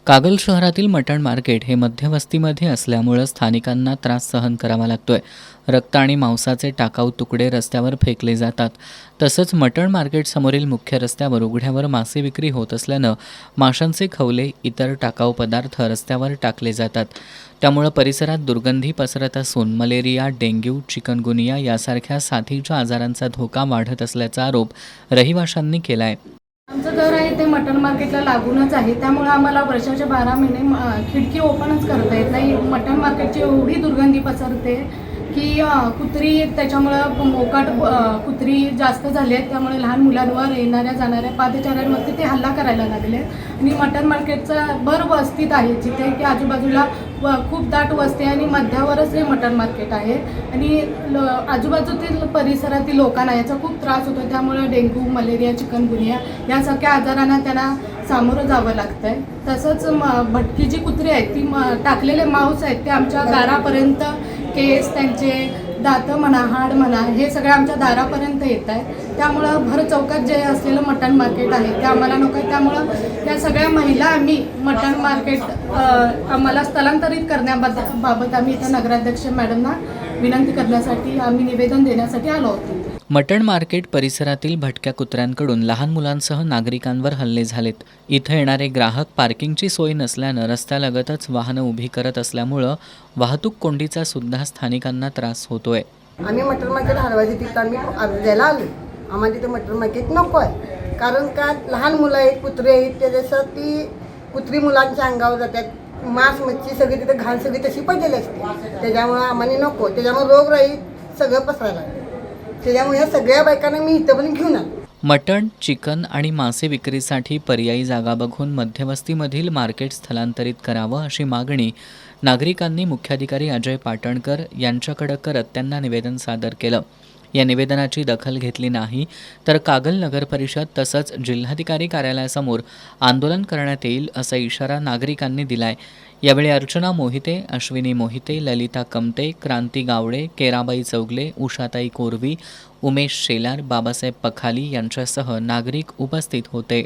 कागल शहरातील मटण मार्केट हे मध्यवस्तीमध्ये असल्यामुळं स्थानिकांना त्रास सहन करावा लागतोय. रक्त आणि मांसाचे टाकाऊ तुकडे रस्त्यावर फेकले जातात. तसंच मटण मार्केटसमोरील मुख्य रस्त्यावर उघड्यावर मासे विक्री होत असल्यानं माशांचे खवले इतर टाकाऊ पदार्थ रस्त्यावर टाकले जातात. त्यामुळं परिसरात दुर्गंधी पसरत असून मलेरिया, डेंग्यू, चिकनगुनिया यासारख्या साथीच्या आजारांचा धोका वाढत असल्याचा आरोप रहिवाशांनी केला आहे. आमचं घर आहे ते मटण मार्केटला लागूनच आहे, त्यामुळे आम्हाला वर्षाचे 12 महिने खिडकी ओपनच करता येत नाही. मटण मार्केटची एवढी दुर्गंधी पसरते की कुत्री, त्याच्यामुळं मोकाट कुत्री जास्त झाली आहेत, त्यामुळे लहान मुलांवर येणाऱ्या जाणाऱ्या पादचाऱ्यांवरती ते हल्ला करायला लागले. आणि मटण मार्केटचं भर वस्तीत आहे, जिथे की आजूबाजूला खूप दाट वस्ती आणि मध्यावरच हे मटण मार्केट आहे. आणि आजूबाजूतील परिसरातील लोकांना याचा खूप त्रास होतो. त्यामुळे डेंग्यू, मलेरिया, चिकनगुनिया यासारख्या आजारांना त्यांना सामोरं जावं लागतं आहे. तसंच भटकी जी कुत्री आहेत ती टाकलेले मांस आहेत ते आमच्या दारापर्यंत, केस, त्यांचे दात म्हणा, हाड म्हणा, हे सगळं आमच्या दारापर्यंत येत आहे. त्यामुळं भर चौकात जे असलेलं मटण मार्केट आहे ते आम्हाला नको आहे. त्यामुळं त्या सगळ्या महिला आम्ही मटण मार्केट आम्हाला स्थलांतरित करण्याबाबत आम्ही इथं नगराध्यक्ष मॅडमना विनंती करण्यासाठी, आम्ही निवेदन देण्यासाठी आलो होतो. मटण मार्केट परिसरातील भटक्या कुत्र्यांकडून लहान मुलांसह नागरिकांवर हल्ले झालेत. इथं येणारे ग्राहक पार्किंगची सोय नसल्यानं रस्त्यालगतच वाहनं उभी करत असल्यामुळं वाहतूक कोंडीचा सुद्धा स्थानिकांना त्रास होतोय. आम्ही मटण मार्केट हलवायचे तिथं आम्ही अर्जायला आलो. आम्हाला तिथं मटण मार्केट नको आहे, कारण का लहान मुलं आहेत, कुत्रे आहेत, त्याच्यासाठी कुत्री मुलांच्या अंगावर जातात. मांस मच्छी सगळी तिथं घाण सगळी तशी पडलेली असते, त्याच्यामुळं आम्हाला नको. त्याच्यामुळे रोगराई सगळं पसरायला लागलं. त्याच्यामुळे या सगळ्या बायकांना मी इथं पण घेऊन आलो. मटण, चिकन आणि मासे विक्रीसाठी पर्यायी जागा बघून मध्यवस्तीमधील मार्केट स्थलांतरित करावं अशी मागणी नागरिकांनी मुख्याधिकारी अजय पाटणकर यांच्याकडे करत त्यांना निवेदन सादर केलं. या निवेदनाची दखल घेतली नाही तर कागल नगर परिषद तसंच जिल्हाधिकारी कार्यालयासमोर आंदोलन करण्यात येईल असा इशारा नागरिकांनी दिलाय. यावेळी अर्चना मोहिते, अश्विनी मोहिते, ललिता कमते, क्रांती गावडे, केराबाई चौगले, उषाताई कोरवी, उमेश शेलार, बाबासाहेब पखाली यांच्यासह नागरिक उपस्थित होते.